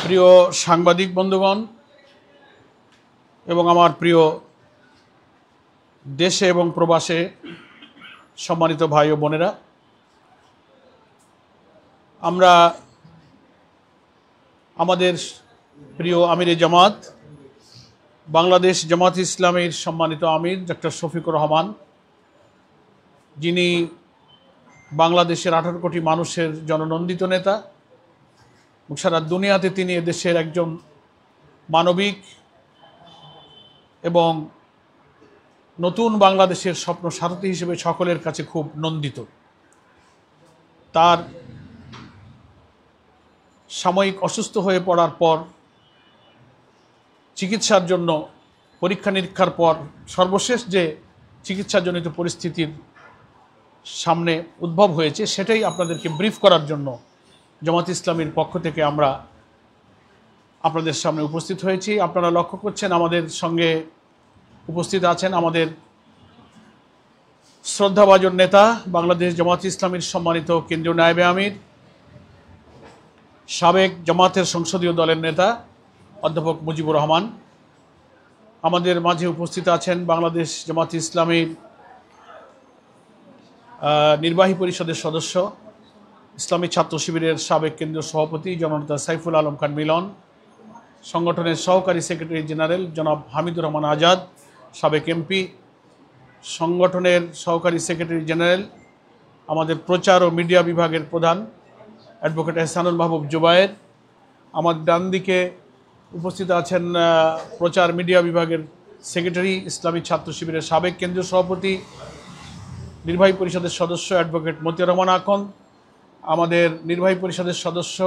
প্রিয় সাংবাদিক বন্ধুগণ এবং আমার প্রিয় দেশে এবং প্রবাসে সম্মানিত ভাই ও বোনেরা, আমরা আমাদের প্রিয় আমিরে জামাত বাংলাদেশ জামাত ইসলামীর সম্মানিত আমির ডক্টর শফিকুর রহমান, যিনি বাংলাদেশের 18 কোটি মানুষের জননন্দিত নেতা এবং সারা দুনিয়াতে তিনি এদেশের একজন মানবিক এবং নতুন বাংলাদেশের স্বপ্ন সারথী হিসেবে সকলের কাছে খুব নন্দিত। তার সাময়িক অসুস্থ হয়ে পড়ার পর চিকিৎসার জন্য পরীক্ষা নিরীক্ষার পর সর্বশেষ যে চিকিৎসাজনিত পরিস্থিতির সামনে উদ্ভব হয়েছে সেটাই আপনাদেরকে ব্রিফ করার জন্য জামাত ইসলামীর পক্ষ থেকে আমরা আপনাদের সামনে উপস্থিত হয়েছি। আপনারা লক্ষ্য করছেন আমাদের সঙ্গে উপস্থিত আছেন আমাদের শ্রদ্ধাভাজন নেতা, বাংলাদেশ জামাত ইসলামীর সম্মানিত কেন্দ্রীয় নায়েবে আমির, সাবেক জামাতের সংসদীয় দলের নেতা অধ্যাপক মুজিবুর রহমান। আমাদের মাঝে উপস্থিত আছেন বাংলাদেশ জামাত ইসলামীর নির্বাহী পরিষদের সদস্য, ইসলামী ছাত্র শিবিরের সাবেক কেন্দ্রীয় সভাপতি জননেতা সাইফুল আলম খান মিলন, সংগঠনের সহকারী সেক্রেটারি জেনারেল জনাব হামিদুর রহমান আজাদ, সাবেক এমপি, সংগঠনের সহকারী সেক্রেটারি জেনারেল আমাদের প্রচার ও মিডিয়া বিভাগের প্রধান অ্যাডভোকেট এহসানুল মাহবুব জুবায়ের। আমার ডান দিকে উপস্থিত আছেন প্রচার মিডিয়া বিভাগের সেক্রেটারি, ইসলামী ছাত্র শিবিরের সাবেক কেন্দ্রীয় সভাপতি, নির্বাহী পরিষদের সদস্য অ্যাডভোকেট মতিয়ার রহমান আকন, আমাদের নির্বাহী পরিষদের সদস্য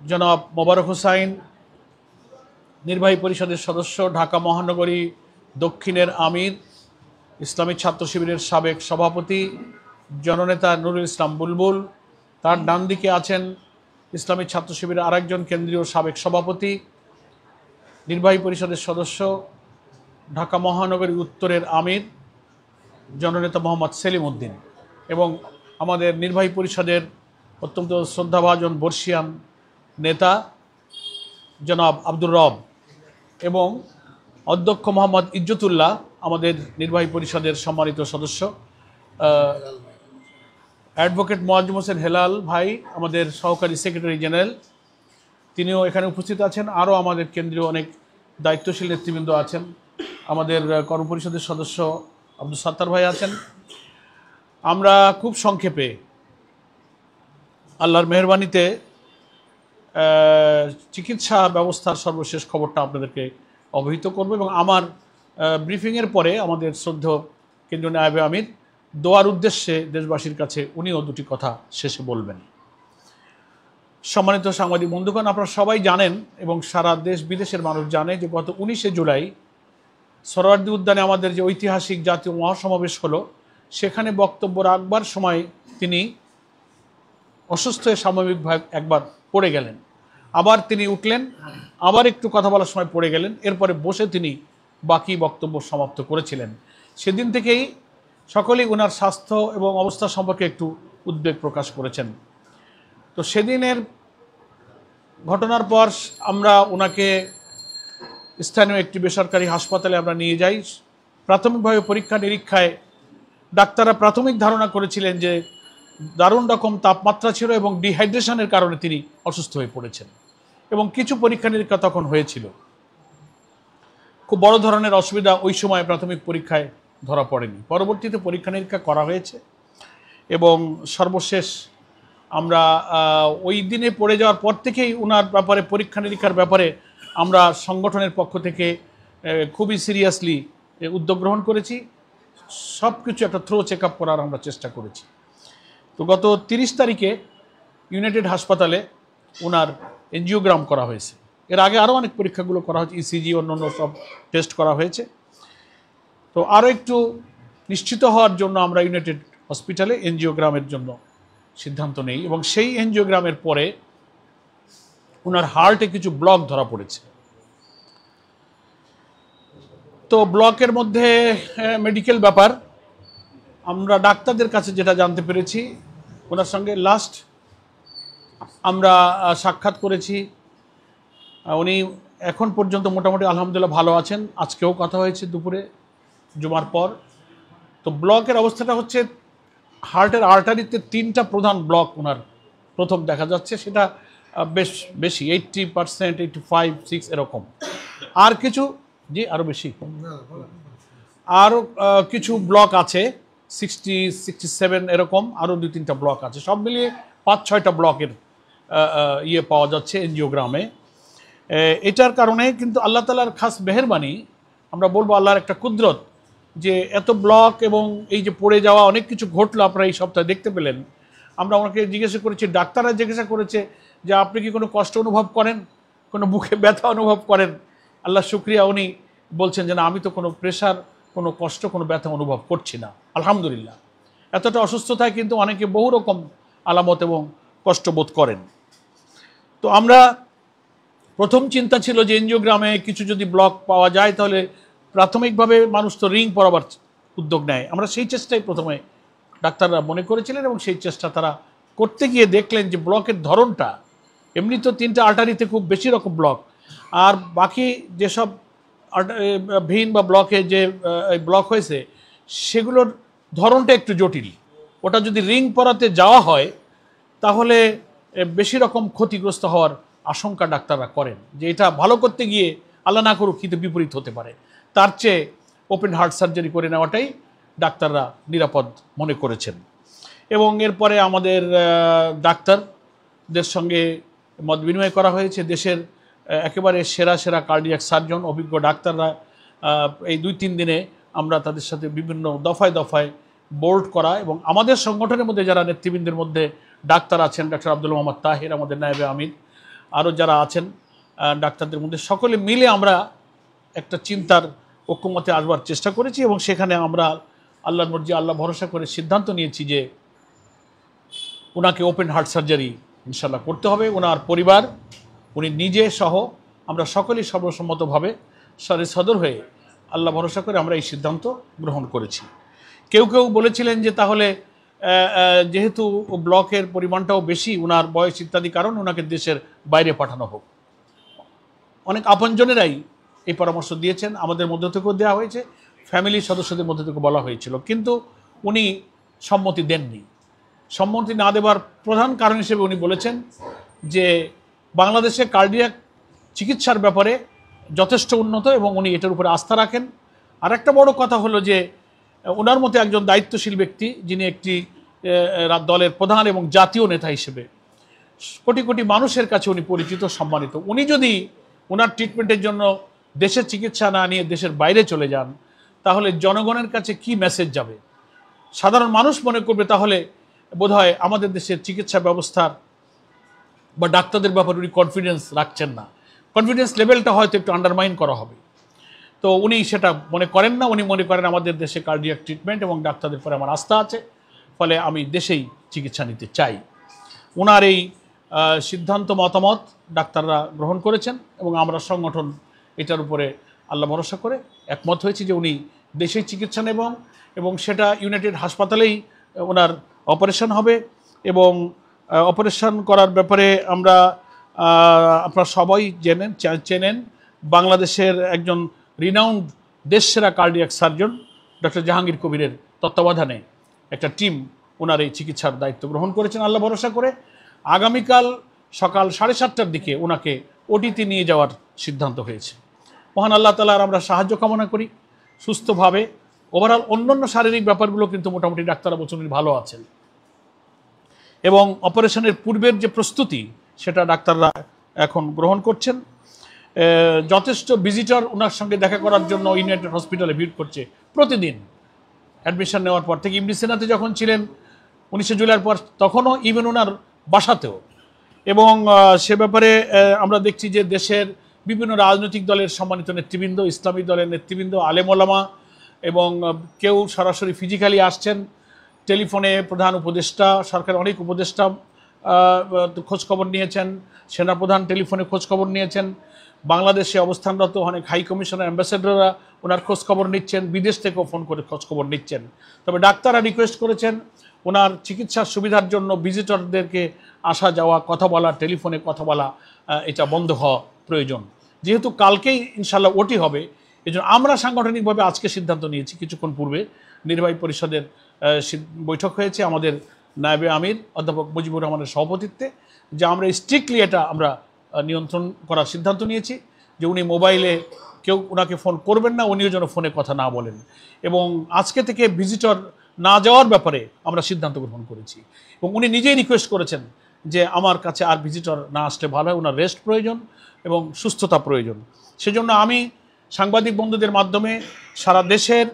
জনাব মোবারক হোসাইন, নির্বাহী পরিষদের সদস্য ঢাকা মহানগরী দক্ষিণের আমির, ইসলামী ছাত্র শিবিরের সাবেক সভাপতি জননেতা নুরুল ইসলাম বুলবুল। তার ডান দিকে আছেন ইসলামী ছাত্র শিবিরের আরেকজন কেন্দ্রীয় সাবেক সভাপতি, নির্বাহী পরিষদের সদস্য ঢাকা মহানগরী উত্তরের আমির জননেতা মোহাম্মদ সেলিম উদ্দিন, এবং আমাদের নির্বাহী পরিষদের অত্যন্ত শ্রদ্ধাভাজন বর্ষিয়ান নেতা জনাব আব্দুর রব, এবং অধ্যক্ষ মোহাম্মদ ইজ্জতুল্লাহ, আমাদের নির্বাহী পরিষদের সম্মানিত সদস্য অ্যাডভোকেট মোয়াজ্জেম হোসেন হেলাল ভাই, আমাদের সহকারী সেক্রেটারি জেনারেল, তিনিও এখানে উপস্থিত আছেন। আরও আমাদের কেন্দ্রীয় অনেক দায়িত্বশীল নেতৃবৃন্দ আছেন, আমাদের কর্মপরিষদের সদস্য আব্দুল সাত্তার ভাই আছেন। আমরা খুব সংক্ষেপে আল্লাহর মেহরবানিতে চিকিৎসা ব্যবস্থার সর্বশেষ খবরটা আপনাদেরকে অবহিত করব, এবং আমার ব্রিফিংয়ের পরে আমাদের শ্রদ্ধেয় কেন্দ্রীয় নায়েবে আমির দোয়ার উদ্দেশ্যে দেশবাসীর কাছে উনিও দুটি কথা শেষে বলবেন। সম্মানিত সাংবাদিক বন্ধুগণ, আপনারা সবাই জানেন এবং সারা দেশ বিদেশের মানুষ জানে যে গত 19শে জুলাই সোহরাওয়ার্দী উদ্যানে আমাদের যে ঐতিহাসিক জাতীয় মহাসমাবেশ হলো, সেখানে বক্তব্য রাখবার সময় তিনি অসুস্থ হয়ে সাময়িকভাবে একবার পড়ে গেলেন, আবার তিনি উঠলেন, আবার একটু কথা বলার সময় পড়ে গেলেন, এরপরে বসে তিনি বাকি বক্তব্য সমাপ্ত করেছিলেন। সেদিন থেকেই সকলেই ওনার স্বাস্থ্য এবং অবস্থা সম্পর্কে একটু উদ্বেগ প্রকাশ করেছেন। তো সেদিনের ঘটনার পর আমরা ওনাকে স্থানীয় একটি বেসরকারি হাসপাতালে আমরা নিয়ে যাই। প্রাথমিকভাবে পরীক্ষা নিরীক্ষায় ডাক্তাররা প্রাথমিক ধারণা করেছিলেন যে দারুণ রকম তাপমাত্রা ছিল এবং ডিহাইড্রেশনের কারণে তিনি অসুস্থ হয়ে পড়েছেন, এবং কিছু পরীক্ষা নিরীক্ষা তখন হয়েছিল। খুব বড় ধরনের অসুবিধা ওই সময় প্রাথমিক পরীক্ষায় ধরা পড়েনি। পরবর্তীতে পরীক্ষা নিরীক্ষা করা হয়েছে এবং সর্বশেষ আমরা ওই দিনে পড়ে যাওয়ার পর থেকেই ওনার ব্যাপারে পরীক্ষা নিরীক্ষার ব্যাপারে আমরা সংগঠনের পক্ষ থেকে খুবই সিরিয়াসলি উদ্যোগ গ্রহণ করেছি। সব কিছু একটা থ্রো চেক আপ করার আমরা চেষ্টা করেছি। তো গত 30 তারিখে ইউনাইটেড হাসপাতালে ওনার এনজিওগ্রাম করা হয়েছে। এর আগে আরও অনেক পরীক্ষাগুলো করা হয়েছে, ইসিজি অন্যান্য সব টেস্ট করা হয়েছে। তো আরও একটু নিশ্চিত হওয়ার জন্য আমরা ইউনাইটেড হসপিটালে এনজিওগ্রামের জন্য সিদ্ধান্ত নেই, এবং সেই এনজিওগ্রামের পরে ওনার হার্টে কিছু ব্লক ধরা পড়েছে। তো ব্লকের মধ্যে মেডিকেল ব্যাপার, আমরা ডাক্তারদের কাছে যেটা জানতে পেরেছি, ওনার সঙ্গে লাস্ট আমরা সাক্ষাৎ করেছি উনি এখন পর্যন্ত মোটামুটি আলহামদুলিল্লাহ ভালো আছেন। আজকেও কথা হয়েছে দুপুরে জুমার পর। তো ব্লকের অবস্থাটা হচ্ছে হার্টের আর্টারিতে 3টা প্রধান ব্লক ওনার প্রথম দেখা যাচ্ছে, সেটা বেশ বেশি 80%, 85, 6 এরকম। আর কিছু জি আরও বেশি, আরও কিছু ব্লক আছে 60, 67 এরকম, আরও 2-3টা ব্লক আছে, সব মিলিয়ে 5-6টা ব্লকের ইয়ে পাওয়া যাচ্ছে এনজিওগ্রামে। এটার কারণে কিন্তু আল্লাহ তাআলার খাস মেহেরবানি, আমরা বলবো আল্লাহর একটা কুদরত, যে এত ব্লক এবং এই যে পড়ে যাওয়া অনেক কিছু ঘটলো আপনারা এই সপ্তাহে দেখতে পেলেন। আমরা ওনাকে জিজ্ঞাসা করেছি, ডাক্তাররা জিজ্ঞাসা করেছে যে আপনি কি কোনো কষ্ট অনুভব করেন, কোনো বুকে ব্যথা অনুভব করেন? আল্লাহ শুকরিয়া, উনি বলছেন যে না, আমি তো কোনো প্রেশার, কোনো কষ্ট, কোনো ব্যথা অনুভব করছি না আলহামদুলিল্লাহ। এতটা অসুস্থতায় কিন্তু অনেকে বহু রকম আলামত এবং কষ্ট বোধ করেন। তো আমরা প্রথম চিন্তা ছিল যে এনজিওগ্রামে কিছু যদি ব্লক পাওয়া যায় তাহলে প্রাথমিকভাবে মানুষ তো রিং পরাবার উদ্যোগ নেয়, আমরা সেই চেষ্টাই প্রথমে ডাক্তাররা মনে করেছিলেন এবং সেই চেষ্টা তারা করতে গিয়ে দেখলেন যে ব্লকের ধরনটা, এমনি তো 3টা আর্টারিতে খুব বেশি রকম ব্লক, আর বাকি যেসব ভেইন বা ব্লকে যে ব্লক হয়েছে সেগুলোর ধরনটা একটু জটিল। ওটা যদি রিং পরাতে যাওয়া হয় তাহলে বেশি রকম ক্ষতিগ্রস্ত হওয়ার আশঙ্কা ডাক্তাররা করেন, যে এটা ভালো করতে গিয়ে আল্লাহ না করুক কিন্তু বিপরীত হতে পারে। তার চেয়ে ওপেন হার্ট সার্জারি করে নেওয়াটাই ডাক্তাররা নিরাপদ মনে করেছেন। এবং এরপরে আমাদের ডাক্তারদের সঙ্গে মত বিনিময় করা হয়েছে। দেশের একেবারে সেরা সেরা কার্ডিয়াক সার্জন, অভিজ্ঞ ডাক্তাররা এই 2-3 দিনে আমরা তাদের সাথে বিভিন্ন দফায় দফায় বোর্ড করা, এবং আমাদের সংগঠনের মধ্যে যারা নেতৃবৃন্দের মধ্যে ডাক্তার আছেন, ডাক্তার আব্দুল মোহাম্মদ তাহির, আমাদের নায়েবে আমির, আরও যারা আছেন ডাক্তারদের মধ্যে, সকলে মিলে আমরা একটা চিন্তার ঐক্যমতে আসবার চেষ্টা করেছি। এবং সেখানে আমরা আল্লাহর মর্জি, আল্লাহ ভরসা করে সিদ্ধান্ত নিয়েছি যে ওনাকে ওপেন হার্ট সার্জারি ইনশাল্লাহ করতে হবে। ওনার পরিবার, উনি নিজে সহ আমরা সকলেই সর্বসম্মতভাবে সদর হয়ে আল্লাহ ভরসা করে আমরা এই সিদ্ধান্ত গ্রহণ করেছি। কেউ কেউ বলেছিলেন যে তাহলে যেহেতু ব্লকের পরিমাণটাও বেশি, ওনার বয়স ইত্যাদি কারণ ওনাকে দেশের বাইরে পাঠানো হোক। অনেক আপনজনেরাই এই পরামর্শ দিয়েছেন, আমাদের মধ্য থেকেও দেওয়া হয়েছে, ফ্যামিলির সদস্যদের মধ্যে থেকে বলা হয়েছিল, কিন্তু উনি সম্মতি দেননি। সম্মতি না দেওয়ার প্রধান কারণ হিসেবে উনি বলেছেন যে বাংলাদেশে কার্ডিয়াক চিকিৎসার ব্যাপারে যথেষ্ট উন্নত এবং উনি এটার উপরে আস্থা রাখেন। আর একটা বড় কথা হলো যে ওনার মতো একজন দায়িত্বশীল ব্যক্তি, যিনি একটি দলের প্রধান এবং জাতীয় নেতা হিসেবে কোটি কোটি মানুষের কাছে উনি পরিচিত, সম্মানিত, উনি যদি ওনার ট্রিটমেন্টের জন্য দেশের চিকিৎসা না নিয়ে দেশের বাইরে চলে যান তাহলে জনগণের কাছে কি মেসেজ যাবে? সাধারণ মানুষ মনে করবে তাহলে বোধহয় আমাদের দেশের চিকিৎসা ব্যবস্থার বা ডাক্তারদের ব্যাপারে উনি কনফিডেন্স রাখছেন না, কনফিডেন্স লেভেলটা হয়তো একটু আন্ডারমাইন করা হবে। তো উনি সেটা মনে করেন না। উনি মনে করেন আমাদের দেশে কার্ডিয়াক ট্রিটমেন্ট এবং ডাক্তারদের পরে আমার আস্থা আছে, ফলে আমি দেশেই চিকিৎসা নিতে চাই। ওনার এই সিদ্ধান্ত মতামত ডাক্তাররা গ্রহণ করেছেন এবং আমরা সংগঠন এটার উপরে আল্লাহ ভরসা করে একমত হয়েছি যে উনি দেশেই চিকিৎসা নেবেন এবং সেটা ইউনাইটেড হাসপাতালেই ওনার অপারেশন হবে। এবং অপারেশন করার ব্যাপারে আমরা আপনারা সবাই চেনেন বাংলাদেশের একজন রিনাউন্ড দেশসেরা কার্ডিয়াক সার্জন ডক্টর জাহাঙ্গীর কবিরের তত্ত্বাবধানে একটা টিম ওনার এই চিকিৎসার দায়িত্ব গ্রহণ করেছেন আল্লাহ ভরসা করে। আগামীকাল সকাল 7:30টার দিকে ওনাকে ওটিতে নিয়ে যাওয়ার সিদ্ধান্ত হয়েছে। মহান আল্লাহ তাআলার আমরা সাহায্য কামনা করি সুস্থভাবে। ওভারঅল অন্যান্য শারীরিক ব্যাপারগুলো কিন্তু মোটামুটি ডাক্তাররা বলছেন ভালো আছেন এবং অপারেশনের পূর্বের যে প্রস্তুতি সেটা ডাক্তাররা এখন গ্রহণ করছেন। যথেষ্ট ভিজিটর ওনার সঙ্গে দেখা করার জন্য ইউনাইটেড হসপিটালে ভিড় করছে প্রতিদিন। অ্যাডমিশন নেওয়ার পর থেকে ইমরি সেনাতে যখন ছিলেন 19 জুলাইয়ের পর, তখনও ইভেন ওনার বাসাতেও। এবং সে ব্যাপারে আমরা দেখছি যে দেশের বিভিন্ন রাজনৈতিক দলের সম্মানিত নেতৃবৃন্দ, ইসলামিক দলের নেতৃবৃন্দ, আলেম ওলামা এবং কেউ সরাসরি ফিজিক্যালি আসছেন, টেলিফোনে প্রধান উপদেষ্টা, সরকারের অনেক উপদেষ্টা খোঁজখবর নিয়েছেন, সেনাপ্রধান টেলিফোনে খোঁজখবর নিয়েছেন, বাংলাদেশে অবস্থানরত অনেক হাই কমিশনার, অ্যাম্বাসেডররা ওনার খোঁজখবর নিচ্ছেন, বিদেশ থেকেও ফোন করে খোঁজখবর নিচ্ছেন। তবে ডাক্তাররা রিকোয়েস্ট করেছেন ওনার চিকিৎসার সুবিধার জন্য ভিজিটরদেরকে আসা যাওয়া, কথা বলা, টেলিফোনে কথা বলা এটা বন্ধ হওয়া প্রয়োজন। যেহেতু কালকেই ইনশাল্লাহ ওটি হবে, এই জন্য আমরা সাংগঠনিকভাবে আজকে সিদ্ধান্ত নিয়েছি, কিছুক্ষণ পূর্বে নির্বাহী পরিষদের বৈঠক হয়েছে আমাদের নায়েবে আমির অধ্যাপক মুজিবুর রহমানের সভাপতিত্বে, যে আমরা স্ট্রিক্টলি এটা আমরা নিয়ন্ত্রণ করার সিদ্ধান্ত নিয়েছি, যে উনি মোবাইলে কেউ ওনাকে ফোন করবেন না, উনিও যেন ফোনে কথা না বলেন, এবং আজকে থেকে ভিজিটর না যাওয়ার ব্যাপারে আমরা সিদ্ধান্ত গ্রহণ করেছি। এবং উনি নিজেই রিকোয়েস্ট করেছেন যে আমার কাছে আর ভিজিটর না আসলে ভালো হয়, ওনার রেস্ট প্রয়োজন এবং সুস্থতা প্রয়োজন। সেজন্য আমি সাংবাদিক বন্ধুদের মাধ্যমে সারা দেশের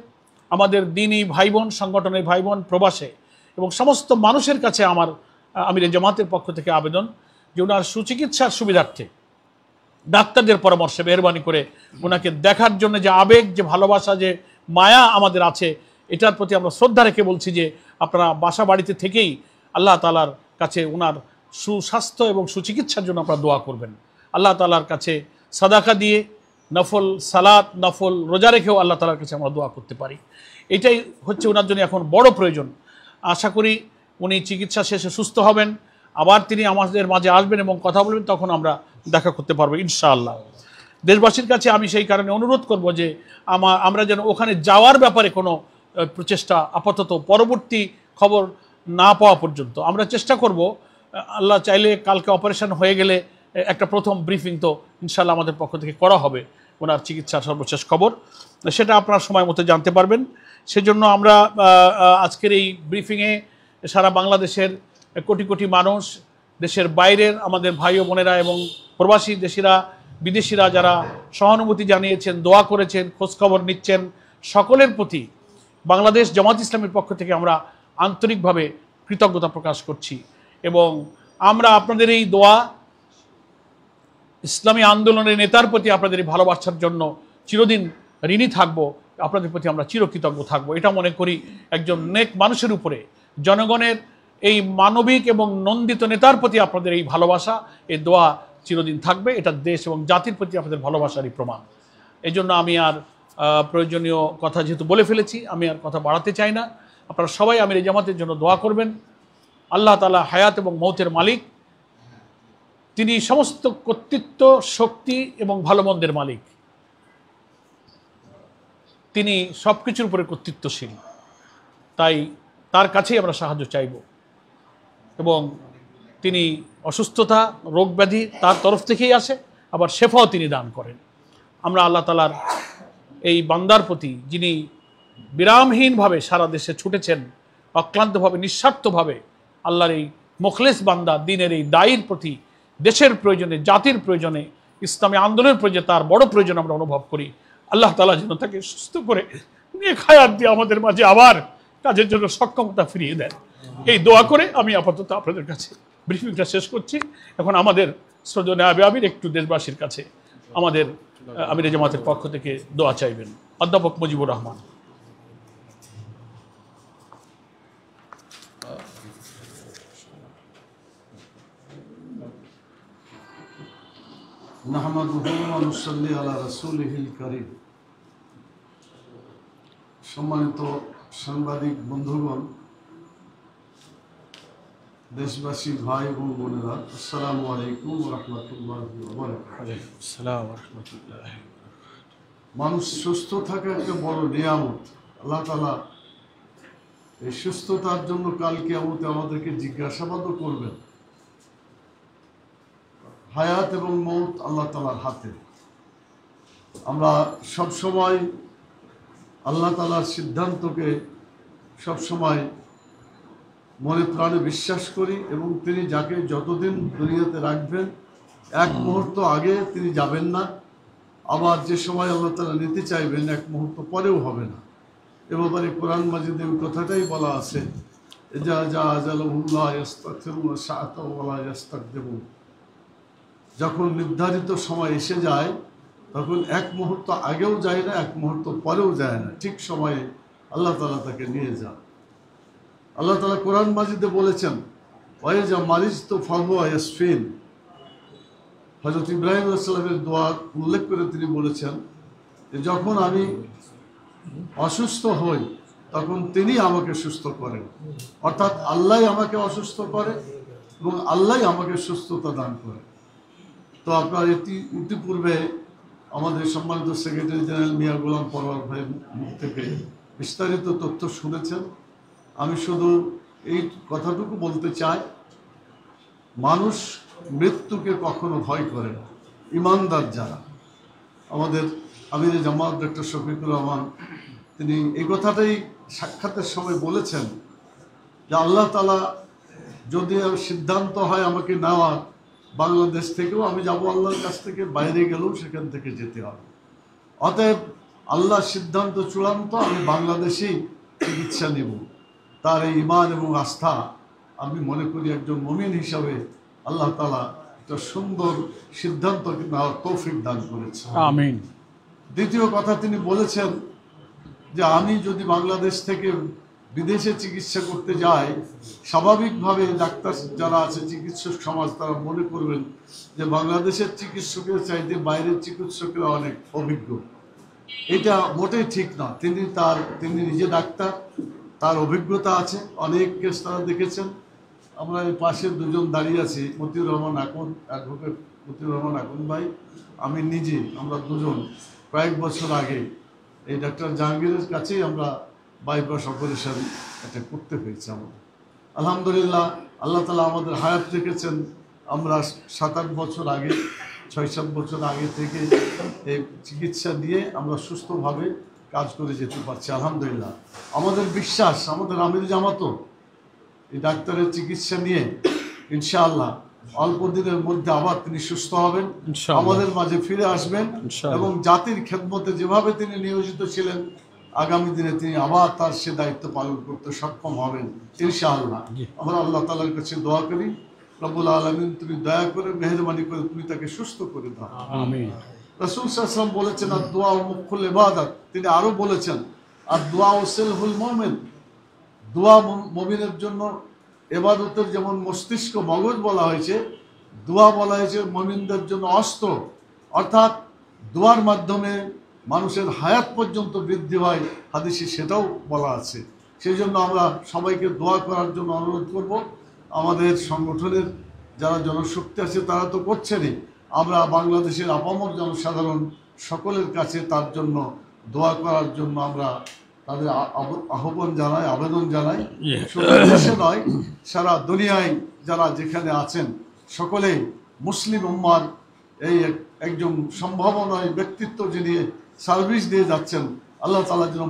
আমাদের দ্বীনি ভাই বোন, সংগঠনের ভাই বোন, প্রবাসে এবং সমস্ত মানুষের কাছে আমার আমির জামাতের পক্ষ থেকে আবেদন, যে ওনার সুচিকিৎসার সুবিধার্থে ডাক্তারদের পরামর্শে মেহরবানি করে ওনাকে দেখার জন্য যে আবেগ, যে ভালোবাসা, যে মায়া আমাদের আছে, এটার প্রতি আমরা শ্রদ্ধা রেখে বলছি যে আপনারা বাসা বাড়িতে থেকেই আল্লাহ তাআলার কাছে ওনার সুস্বাস্থ্য এবং সুচিকিৎসার জন্য আপনারা দোয়া করবেন। আল্লাহ তাআলার কাছে সাদাকা দিয়ে, নফল সালাত, নফল রোজা রেখেও আল্লাহ তাআলার কাছে আমরা দোয়া করতে পারি। এটাই হচ্ছে ওনার জন্য এখন বড় প্রয়োজন। আশা করি উনি চিকিৎসা শেষে সুস্থ হবেন, আবার তিনি আমাদের মাঝে আসবেন এবং কথা বলবেন, তখন আমরা দেখা করতে পারবো ইনশাআল্লাহ। দেশবাসীর কাছে আমি সেই কারণে অনুরোধ করব যে আমরা যেন ওখানে যাওয়ার ব্যাপারে কোনো প্রচেষ্টা আপাতত পরবর্তী খবর না পাওয়া পর্যন্ত আমরা চেষ্টা করব। আল্লাহ চাইলে কালকে অপারেশন হয়ে গেলে একটা প্রথম ব্রিফিং তো ইনশাআল্লাহ আমাদের পক্ষ থেকে করা হবে ওনার চিকিৎসার সর্বশেষ খবর, সেটা আপনারা সময় মতো জানতে পারবেন। সেজন্য আমরা আজকের এই ব্রিফিংয়ে সারা বাংলাদেশের কোটি কোটি মানুষ, দেশের বাইরের আমাদের ভাই ও বোনেরা এবং প্রবাসী দেশিরা, বিদেশিরা যারা সহানুভূতি জানিয়েছেন, দোয়া করেছেন, খোঁজখবর নিচ্ছেন, সকলের প্রতি বাংলাদেশ জামাত ইসলামের পক্ষ থেকে আমরা আন্তরিকভাবে কৃতজ্ঞতা প্রকাশ করছি। এবং আমরা আপনাদের এই দোয়া, ইসলামী আন্দোলনের নেতার প্রতি আপনাদের এই ভালোবাসার জন্য চিরদিন ঋণী থাকবো, আপনাদের প্রতি আমরা চিরকৃতজ্ঞ থাকবো। এটা মনে করি একজন নেক মানুষের উপরে, জনগণের এই মানবিক এবং নন্দিত নেতার প্রতি আপনাদের এই ভালোবাসা, এই দোয়া চিরদিন থাকবে। এটা দেশ এবং জাতির প্রতি আপনাদের ভালোবাসারই প্রমাণ। এই জন্য আমি আর প্রয়োজনীয় কথা যেহেতু বলে ফেলেছি, আমি আর কথা বাড়াতে চাই না। আপনারা সবাই আমির জামাতের জন্য দোয়া করবেন। আল্লাহ তাআলা হায়াত এবং মৌতের মালিক, তিনি সমস্ত কর্তৃত্ব, শক্তি এবং ভালো মন্দের মালিক, তিনি সব কিছুর উপরে কর্তৃত্বশীল। তাই তার কাছেই আমরা সাহায্য চাইব, এবং তিনি অসুস্থতা, রোগ ব্যাধি তার তরফ থেকেই আসে, আবার শেফাও তিনি দান করেন। আমরা আল্লাহ তাআলার এই বান্দার প্রতি, যিনি বিরামহীনভাবে সারা দেশে ছুটেছেন, অক্লান্তভাবে, নিঃস্বার্থভাবে, আল্লাহর এই মুখলেস বান্দা, দিনের এই দায়ীর প্রতি, দেশের প্রয়োজনে, জাতির প্রয়োজনে, ইসলামী আন্দোলনের প্রয়োজনে, তার বড় প্রয়োজন আমরা অনুভব করি। আল্লাহ তাআলা যেন তাকে সুস্থ করে নেক হায়াত দিয়ে আমাদের মাঝে আবার কাজের জন্য সক্ষমতা ফিরিয়ে দেন, এই দোয়া করে আমি আপাতত আপনাদের কাছে ব্রিফিংটা শেষ করছি। এখন আমাদের শ্রদ্ধেয় নায়েবে আমির একটু দেশবাসীর কাছে আমাদের আমির জামাতের পক্ষ থেকে দোয়া চাইবেন। অধ্যাপক মুজিবুর রহমান। সম্মানিত সাংবাদিক বন্ধুগণ, দেশবাসী ভাই এবং বোনেরা, আসসালামু আলাইকুম ওয়া রাহমাতুল্লাহি ওয়া বারাকাতুহু। মানুষ সুস্থ থাকা একটা বড় নিয়ামত। আল্লাহ তাআলা এই সুস্থতার জন্য কাল কিয়ামতে আমাদেরকে জিজ্ঞাসাবাদও করবেন। হায়াত এবং মৌত আল্লাহ তাআলার হাতে। আমরা সব সময় আল্লাহ তাআলার সিদ্ধান্তকে সব সময় মনে প্রাণে বিশ্বাস করি, এবং তিনি যাকে যতদিন দুনিয়াতে রাখবেন, এক মুহূর্ত আগে তিনি যাবেন না, আবার যে সময় আল্লাহ তাআলা নিতে চাইবেন এক মুহূর্ত পরেও হবে না। এ ব্যাপারে কোরআন মাজিদে ওই কথাটাই বলা আছে, যখন নির্ধারিত সময় এসে যায় তখন এক মুহূর্ত আগেও যায় না, এক মুহূর্ত পরেও যায় না, ঠিক সময়ে আল্লাহ তাআলা তাকে নিয়ে যান। আল্লাহ তাআলা কোরআন মাজিদে বলেছেন, ওয়াইজা মারিজতু ফাহুয়া ইয়াশফিন। হযরত ইব্রাহিম আলাইহিস সালামের দোয়া উল্লেখ করে তিনি বলেছেন যে যখন আমি অসুস্থ হই তখন তিনি আমাকে সুস্থ করেন। অর্থাৎ আল্লাহ আমাকে অসুস্থ করে এবং আল্লাহ আমাকে সুস্থতা দান করে। তো আপনার ইতিপূর্বে আমাদের সম্মানিত সেক্রেটারি জেনারেল মিয়া গোলাম পরোয়ার ভাইয়ের মুখ থেকে বিস্তারিত তথ্য শুনেছেন। আমি শুধু এই কথাটুকু বলতে চাই, মানুষ মৃত্যুকে কখনো ভয় করে না। ইমানদার যারা, আমাদের আমির জামাত ডক্টর শফিকুর রহমান তিনি এই কথাটাই সাক্ষাতের সময় বলেছেন যে আল্লাহ তাআলা যদি সিদ্ধান্ত হয় আমাকে নেওয়ার, বাংলাদেশ থেকেও আমি যাব, আল্লাহর কাছ থেকে বাইরে গেলেও সেখান থেকে যেতে হবে। অতএব আল্লাহর সিদ্ধান্ত চূড়ান্ত, আমি বাংলাদেশেই চিকিৎসা নেব। তার এই ঈমান এবং আস্থা আমি মনে করি একজন মুমিন হিসাবে আল্লাহ তাআলা একটা সুন্দর সিদ্ধান্ত নেওয়ার তৌফিক দান করেছে। আমিন। দ্বিতীয় কথা তিনি বলেছেন যে আমি যদি বাংলাদেশ থেকে বিদেশে চিকিৎসা করতে যাই, স্বাভাবিকভাবে ডাক্তার যারা আছে, চিকিৎসক সমাজ, তারা মনে করবেন যে বাংলাদেশের চিকিৎসকের চাইতে বাইরের চিকিৎসকেরা অনেক অভিজ্ঞ। এটা মোটেই ঠিক না। তিনি নিজে ডাক্তার, তার অভিজ্ঞতা আছে, অনেক কেস তারা দেখেছেন। আমরা এই পাশে দুজন দাঁড়িয়ে আছি, মতিউর রহমান আকন, অ্যাডভোকেট মতিউর রহমান আকন ভাই, আমি নিজে, আমরা দুজন কয়েক বছর আগে এই ডাক্তার জাহাঙ্গীরের কাছেই আমরা বাইপাস অপারেশন এটা করতে পেরেছি। আমাদের আলহামদুলিল্লাহ আল্লাহ তাআলা আমাদের হায়াত রেখেছেন। আমরা 7-8 বছর আগে, 6-7 বছর আগে থেকে এই চিকিৎসা দিয়ে আমরা সুস্থভাবে কাজ করে যেতে পারছি আলহামদুলিল্লাহ। আমাদের বিশ্বাস, আমাদের আমির জামাতও এই ডাক্তারের চিকিৎসা নিয়ে ইনশাআল্লাহ অল্প দিনের মধ্যে আবার তিনি সুস্থ হবেন, আমাদের মাঝে ফিরে আসবেন এবং জাতির খেদমতে যেভাবে তিনি নিয়োজিত ছিলেন, আগামী দিনে তিনি আবার তার সে দায়িত্ব পালন করতে সক্ষম হবেন ইনশাআল্লাহ। আমরা আল্লাহ তাআলার কাছে দোয়া করি, রব্বুল আলামিন তুমি দয়া করে, মেহেরবানি করে তুমি তাকে সুস্থ করে দাও। আমিন। রাসূল সাল্লাল্লাহু আলাইহি ওয়াসাল্লাম বলেছেন আদ-দুআ মুখুল ইবাদাত। তিনি আরো বলেছেন আদ-দুআ সিলহুল মুমিন। দোয়া মুমিনের জন্য ইবাদতের যেমন মস্তিষ্ক, মগজ বলা হয়েছে, দোয়া বলা হয়েছে মুমিনদের জন্য অস্ত্র। অর্থাৎ দোয়ার মাধ্যমে মানুষের হায়াত পর্যন্ত বৃদ্ধি হয়, হাদিসে সেটাও বলা আছে। সেই জন্য আমরা সবাইকে দোয়া করার জন্য অনুরোধ করব। আমাদের সংগঠনের যারা জনশক্তি আছে তারা তো করছেনই, আমরা বাংলাদেশের আপামর জনসাধারণ সকলের কাছে তার জন্য দোয়া করার জন্য আমরা তাদের আহ্বান জানাই, আবেদন জানাই। শুধু দেশে নয়, সারা দুনিয়ায় যারা যেখানে আছেন সকলেই মুসলিম উম্মার এই একজন সম্ভাবনায় ব্যক্তিত্ব যিনি সার্ভিস দিয়ে যাচ্ছেন, আল্লাহ তাআলা যেন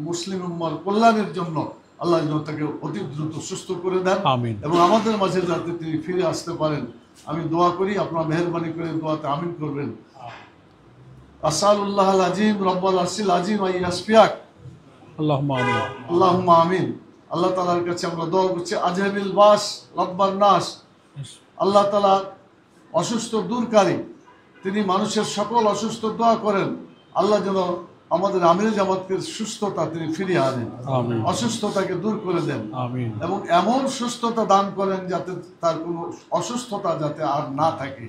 মুসলিম উম্মার কল্যাণের জন্য আল্লাহ যেন তাকে অতি দ্রুত সুস্থ করে দেন এবং আমাদের মাঝে যাতে তিনি ফিরে আসতে পারেন আমি দোয়া করি। আপনারা মেহেরবানি করে দোয়াতে আমিন করবেন। আসআলুল্লাহ আল আজিম রব্বুল আরশিল আজিম আন ইয়াশফিয়াক। আল্লাহুম্মা আমিন। আল্লাহুম্মা আমিন। আল্লাহ তাআলার কাছে আমরা দোয়া করছি, আজহাবিল বাস রব্বান নাস। আল্লাহ তাআলা অসুস্থ দূরকারী, তিনি মানুষের সকল অসুস্থ দোয়া করেন। আল্লাহ যেন আমাদের আমির জামাতকে সুস্থতা তিনি ফিরিয়ে আনেন, অসুস্থতাকে দূর করে দেন এবং এমন সুস্থতা দান করেন যাতে তার কোনো অসুস্থতা যাতে আর না থাকে।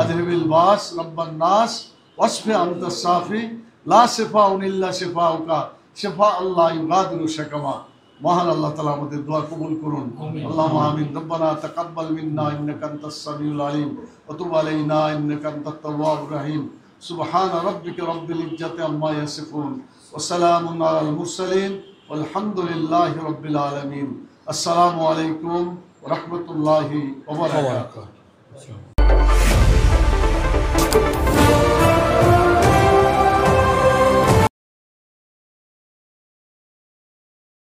আজহাবিল বাস রব্বান নাস ওয়াশফি আনতা শাফি লা শিফাউন ইল্লা শিফাউকা শিফা আল্লাহ ইউগাদিরু শাকামা। মহান আল্লাহ তাআলা আমাদের দোয়া কবুল করুন। আল্লাহুম্মা আমিন। রব্বানা তাকাব্বাল মিন্না ইন্নাকা আনতাস সামিউল আলিম ওয়া তুব আলাইনা ইন্নাকা আনতাত তাওয়াবুর রহিম। সুবহানা রাব্বিকা রাব্বিল ইজ্জাতি আম্মা ইয়াসিফুন ওয়া সালামুন আলাল মুরসালিন ওয়ালহামদুলিল্লাহি রাব্বিল আলামিন। আসসালামু আলাইকুম ওয়া রাহমাতুল্লাহি ওয়া বারাকাতুহু।